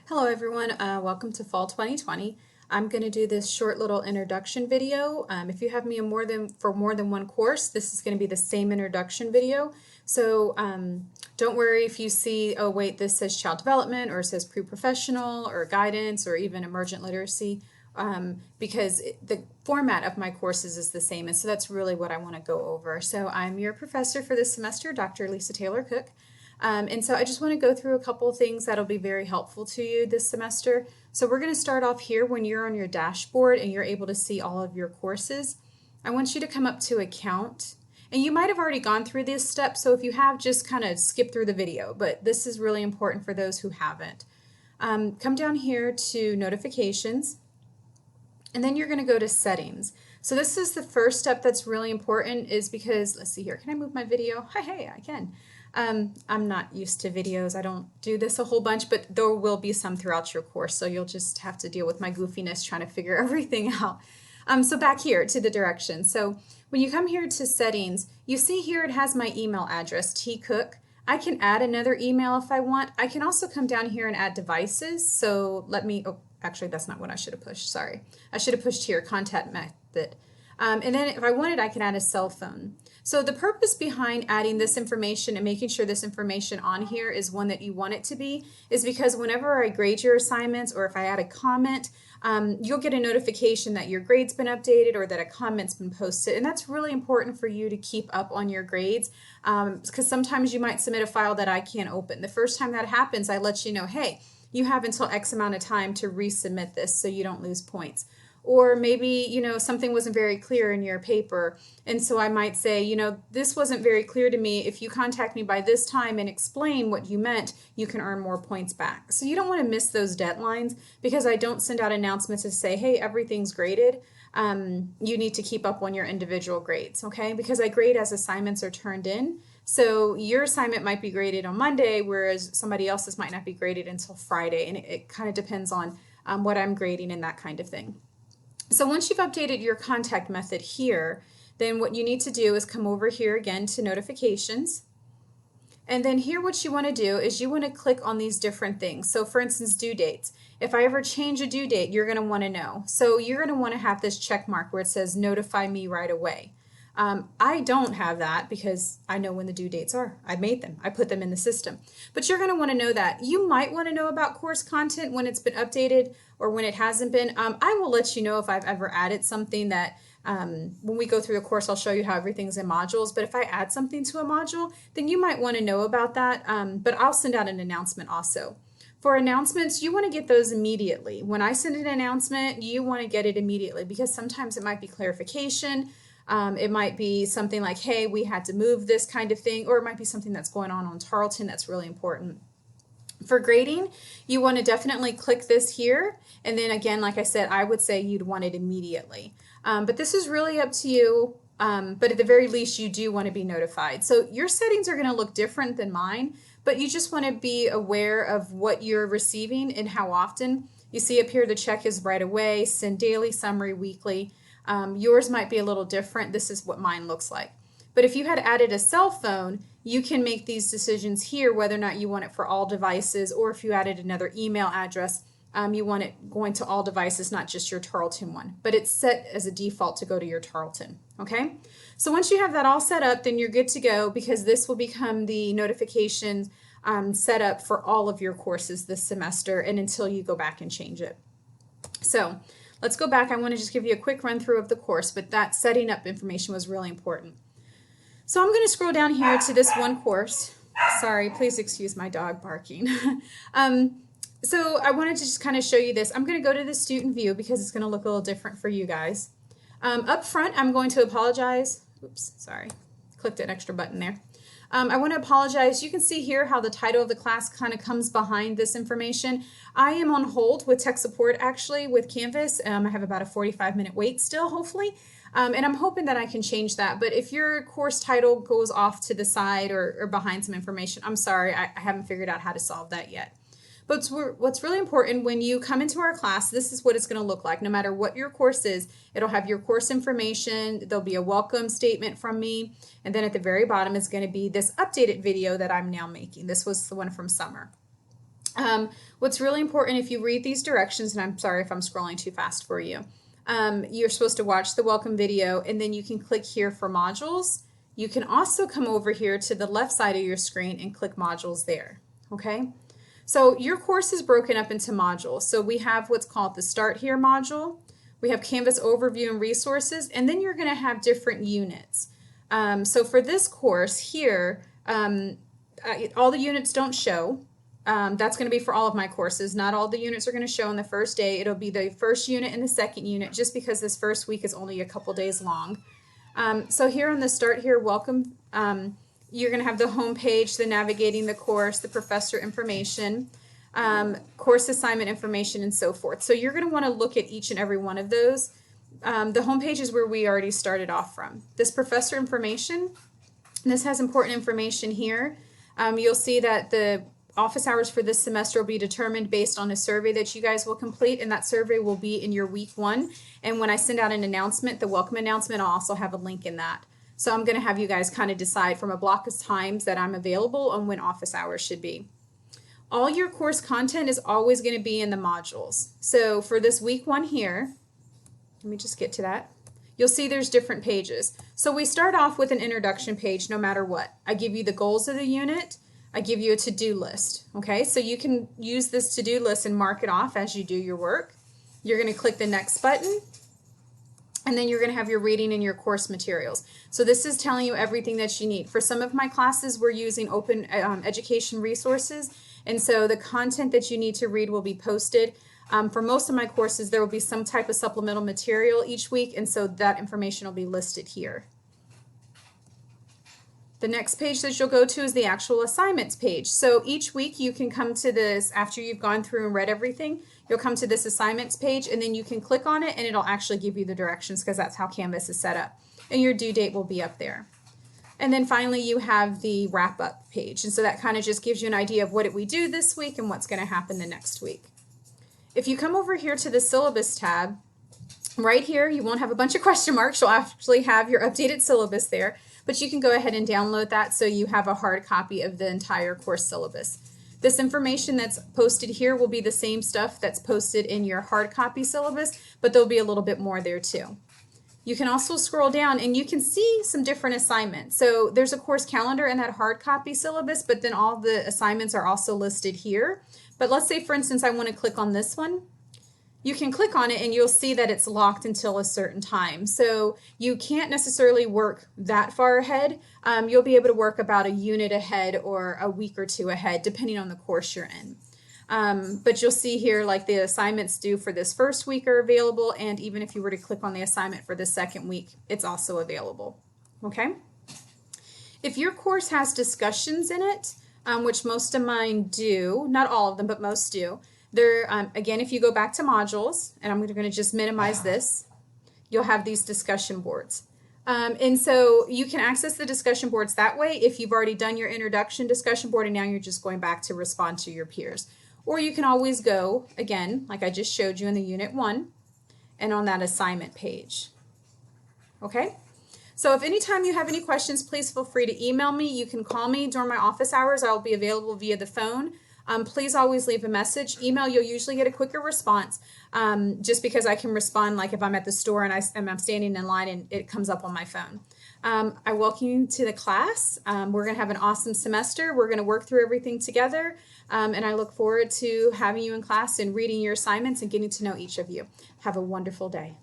Hello everyone, welcome to Fall 2020. I'm going to do this short little introduction video. If you have me for more than one course, this is going to be the same introduction video. So don't worry if you see, oh wait, this says child development or it says pre-professional or guidance or even emergent literacy, because the format of my courses is the same, and so that's really what I want to go over. So I'm your professor for this semester, Dr. Lisa Taylor Cook. And so I just want to go through a couple of things that'll be very helpful to you this semester. So we're going to start off here when you're on your dashboard and you're able to see all of your courses. I want you to come up to account. And you might have already gone through this step, so if you have, just kind of skip through the video, but this is really important for those who haven't. Come down here to notifications, and then you're going to go to settings. So this is the first step that's really important, is because, let's see here, can I move my video? Hey, I can. I'm not used to videos. I don't do this a whole bunch, but there will be some throughout your course, so you'll just have to deal with my goofiness trying to figure everything out. So back here to the directions. So when you come here to settings, you see here it has my email address, tcook. I can add another email if I want. I can also come down here and add devices. So let me, oh, actually that's not what I should have pushed, sorry. I should have pushed here, contact method. And then if I wanted, I can add a cell phone. So the purpose behind adding this information and making sure this information on here is one that you want it to be is because whenever I grade your assignments or if I add a comment, you'll get a notification that your grade's been updated or that a comment's been posted. And that's really important for you to keep up on your grades, because sometimes you might submit a file that I can't open. The first time that happens, I let you know, hey, you have until X amount of time to resubmit this so you don't lose points. Or maybe, something wasn't very clear in your paper. And so I might say, this wasn't very clear to me. If you contact me by this time and explain what you meant, you can earn more points back. So you don't want to miss those deadlines, because I don't send out announcements to say, hey, everything's graded. You need to keep up on your individual grades, okay? Because I grade as assignments are turned in. So your assignment might be graded on Monday, whereas somebody else's might not be graded until Friday. And it kind of depends on what I'm grading and that kind of thing. So once you've updated your contact method here, then what you need to do is come over here again to notifications. And then here what you want to do is you want to click on these different things. So for instance, due dates. If I ever change a due date, you're going to want to know. So you're going to want to have this check mark where it says notify me right away. I don't have that because I know when the due dates are. I made them. I put them in the system. But you're going to want to know that. You might want to know about course content when it's been updated or when it hasn't been. I will let you know if I've ever added something that when we go through the course, I'll show you how everything's in modules. But if I add something to a module, then you might want to know about that. But I'll send out an announcement also. For announcements, you want to get those immediately. When I send an announcement, you want to get it immediately because sometimes it might be clarification. It might be something like, hey, we had to move this kind of thing, or it might be something that's going on Tarleton that's really important. For grading, you want to definitely click this here, and then again, like I said, I would say you'd want it immediately. But this is really up to you, but at the very least, you do want to be notified. So your settings are going to look different than mine, but you just want to be aware of what you're receiving and how often. You see up here, the check is right away, send daily, summary, weekly. Yours might be a little different. This is what mine looks like. But if you had added a cell phone, you can make these decisions here whether or not you want it for all devices, or if you added another email address, you want it going to all devices, not just your Tarleton one. But it's set as a default to go to your Tarleton, okay? So once you have that all set up, then you're good to go, because this will become the notifications set up for all of your courses this semester and until you go back and change it. So let's go back. I want to just give you a quick run through of the course, but that setting up information was really important. So I'm going to scroll down here to this one course. Sorry, please excuse my dog barking. So I wanted to just kind of show you this. I'm going to go to the student view because it's going to look a little different for you guys. Up front, I'm going to apologize. Oops, sorry. Clicked an extra button there. I want to apologize. You can see here how the title of the class kind of comes behind this information. I am on hold with tech support actually with Canvas. I have about a 45-minute wait still, hopefully. And I'm hoping that I can change that. But if your course title goes off to the side or behind some information, I'm sorry, I haven't figured out how to solve that yet. But what's really important when you come into our class, this is what it's going to look like. No matter what your course is, it'll have your course information. There'll be a welcome statement from me. And then at the very bottom is going to be this updated video that I'm now making. This was the one from summer. What's really important, if you read these directions, and I'm sorry if I'm scrolling too fast for you, you're supposed to watch the welcome video, and then you can click here for modules. You can also come over here to the left side of your screen and click modules there, okay? So your course is broken up into modules. So we have what's called the Start Here module. We have Canvas Overview and Resources, and then you're going to have different units. So for this course here, all the units don't show. That's going to be for all of my courses. Not all the units are going to show on the first day. It'll be the first unit and the second unit, just because this first week is only a couple days long. So here on the Start Here welcome, you're going to have the home page, the navigating the course, the professor information, course assignment information, and so forth. So you're going to want to look at each and every one of those. The home page is where we already started off from. This professor information, this has important information here. You'll see that the office hours for this semester will be determined based on a survey that you guys will complete, and that survey will be in your week 1. And when I send out an announcement, the welcome announcement, I'll also have a link in that. So I'm going to have you guys kind of decide from a block of times that I'm available on when office hours should be. All your course content is always going to be in the modules. So for this week 1 here, let me just get to that. You'll see there's different pages. So we start off with an introduction page no matter what. I give you the goals of the unit. I give you a to-do list, okay? So you can use this to-do list and mark it off as you do your work. You're going to click the next button, and then you're going to have your reading and your course materials. So this is telling you everything that you need. For some of my classes, we're using open education resources, and so the content that you need to read will be posted. For most of my courses, there will be some type of supplemental material each week, and so that information will be listed here. The next page that you'll go to is the actual assignments page. So each week you can come to this, after you've gone through and read everything, you'll come to this assignments page, and then you can click on it and it'll actually give you the directions, because that's how Canvas is set up. And your due date will be up there. And then finally you have the wrap up page. And so that kind of just gives you an idea of what did we do this week and what's going to happen the next week. If you come over here to the syllabus tab, right here you won't have a bunch of question marks. You'll actually have your updated syllabus there. But you can go ahead and download that so you have a hard copy of the entire course syllabus. This information that's posted here will be the same stuff that's posted in your hard copy syllabus, but there'll be a little bit more there too. You can also scroll down and you can see some different assignments. So there's a course calendar in that hard copy syllabus, but then all the assignments are also listed here. But let's say, for instance, I want to click on this one. You can click on it and you'll see that it's locked until a certain time. So you can't necessarily work that far ahead. You'll be able to work about a unit ahead or a week or 2 ahead, depending on the course you're in. But you'll see here, like, the assignments due for this first week are available, and even if you were to click on the assignment for the second week, it's also available. Okay? If your course has discussions in it, which most of mine do, not all of them, but most do, again, if you go back to modules, and I'm going to just minimize this, you'll have these discussion boards. And so you can access the discussion boards that way if you've already done your introduction discussion board and now you're just going back to respond to your peers. Or you can always go, again, like I just showed you in the Unit 1, and on that assignment page. Okay? So if anytime you have any questions, please feel free to email me. You can call me during my office hours. I'll be available via the phone. Please always leave a message. Email, you'll usually get a quicker response, just because I can respond, like if I'm at the store and I'm standing in line and it comes up on my phone. I welcome you to the class. We're going to have an awesome semester. We're going to work through everything together, and I look forward to having you in class and reading your assignments and getting to know each of you. Have a wonderful day.